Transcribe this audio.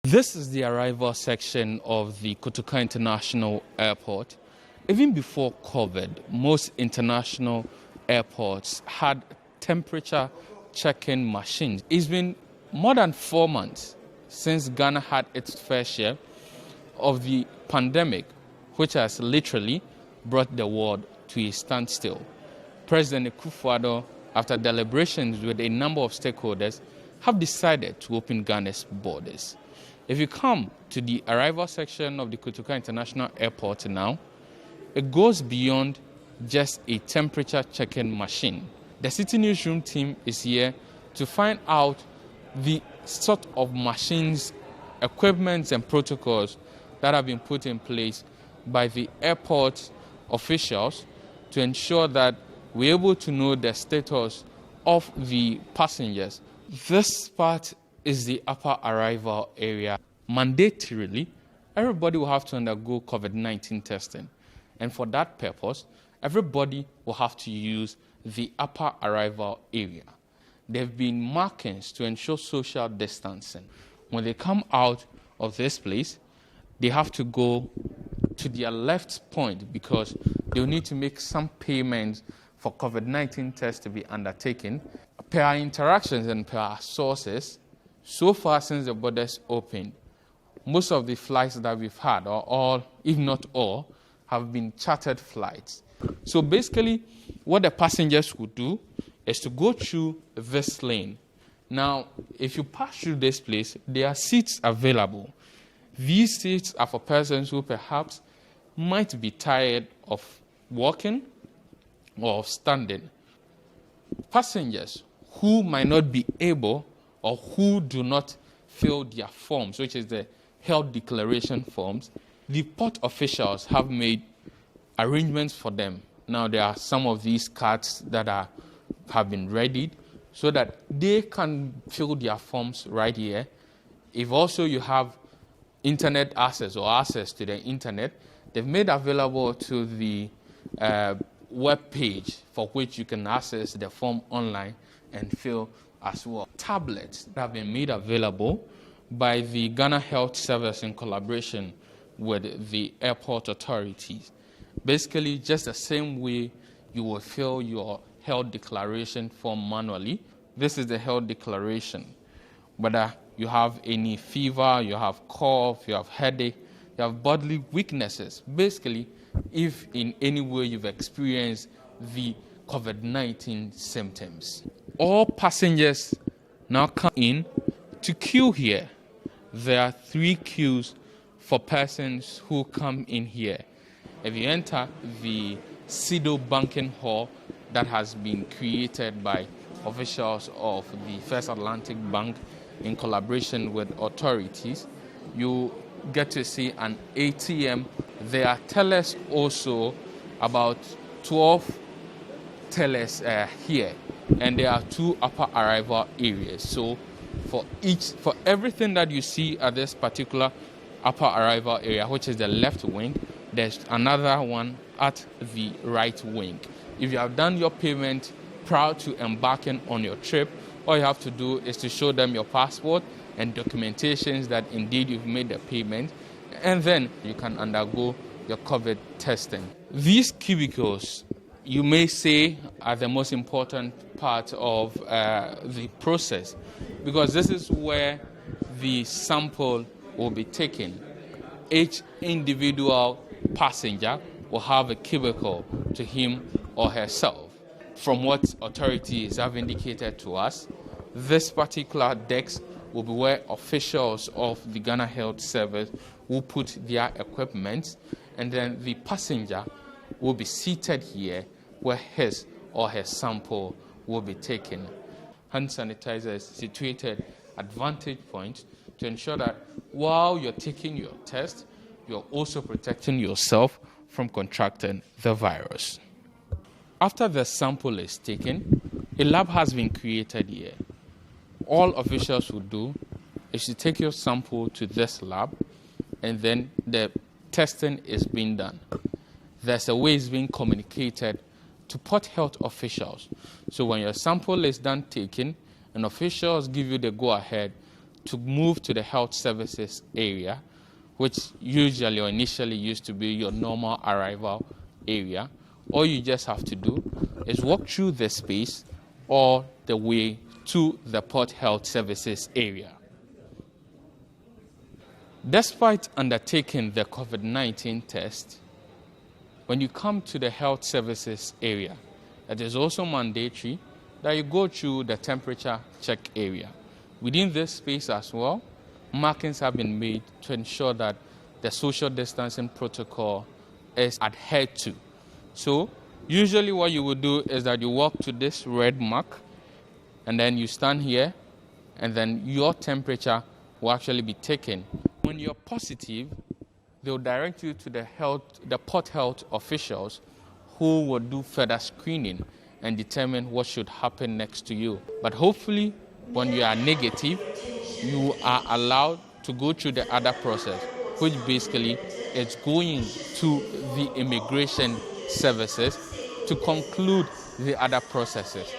This is the arrival section of the Kotoka International Airport. Even before COVID, most international airports had temperature check-in machines. It's been more than 4 months since Ghana had its fair share of the pandemic, which has literally brought the world to a standstill. President Akufo-Addo, after deliberations with a number of stakeholders, have decided to open Ghana's borders. If you come to the arrival section of the Kotoka International Airport now, it goes beyond just a temperature check-in machine. The Citi Newsroom team is here to find out the sort of machines, equipment and protocols that have been put in place by the airport officials to ensure that we're able to know the status of the passengers. This part is the upper arrival area. Mandatorily, everybody will have to undergo COVID-19 testing. And for that purpose, everybody will have to use the upper arrival area. There have been markings to ensure social distancing. When they come out of this place, they have to go to their left point because they'll need to make some payments for COVID-19 tests to be undertaken. Per our interactions and per our sources, so far since the borders opened, most of the flights that we've had, or all, if not all, have been chartered flights. So basically, what the passengers would do is to go through this lane. Now, if you pass through this place, there are seats available. These seats are for persons who perhaps might be tired of walking or of standing. Passengers who might not be able or who do not fill their forms, which is the health declaration forms, the port officials have made arrangements for them. Now, there are some of these cards that have been readied so that they can fill their forms right here. If also you have internet access or access to the internet, they've made available to the web page for which you can access the form online and fill as well. Tablets that have been made available by the Ghana Health Service in collaboration with the airport authorities. Basically, just the same way you will fill your health declaration form manually, this is the health declaration. Whether you have any fever, you have cough, you have headache, you have bodily weaknesses. Basically, if in any way you've experienced the COVID-19 symptoms. All passengers now come in to queue here. There are 3 queues for persons who come in here. If you enter the CIDO banking hall that has been created by officials of the First Atlantic Bank in collaboration with authorities, you get to see an ATM. There are tellers also, about 12 tellers here, and there are 2 upper arrival areas. So for everything that you see at this particular upper arrival area, which is the left wing, there's another one at the right wing. If you have done your payment prior to embarking on your trip, all you have to do is to show them your passport and documentations that indeed you've made the payment, and then you can undergo your COVID testing. These cubicles, you may say, are the most important part of the process, because this is where the sample will be taken. Each individual passenger will have a cubicle to him or herself. From what authorities have indicated to us, this particular desk will be where officials of the Ghana Health Service will put their equipment, and then the passenger will be seated here where his or her sample will be taken. Hand sanitizer is situated at vantage points to ensure that while you're taking your test, you're also protecting yourself from contracting the virus. After the sample is taken, a lab has been created here. All officials will do is to take your sample to this lab, and then the testing is being done. There's a way it's being communicated to port health officials. So when your sample is done taken, and officials give you the go-ahead to move to the health services area, which usually or initially used to be your normal arrival area, all you just have to do is walk through the space or the way to the Port Health Services area. Despite undertaking the COVID-19 test, when you come to the health services area, it is also mandatory that you go through the temperature check area. Within this space as well, markings have been made to ensure that the social distancing protocol is adhered to. So usually what you would do is that you walk to this red mark and then you stand here and then your temperature will actually be taken. When you're positive, they'll direct you to the Port Health officials who will do further screening and determine what should happen next to you. But hopefully, when you are negative, you are allowed to go through the other process, which basically is going to the immigration services to conclude the other processes.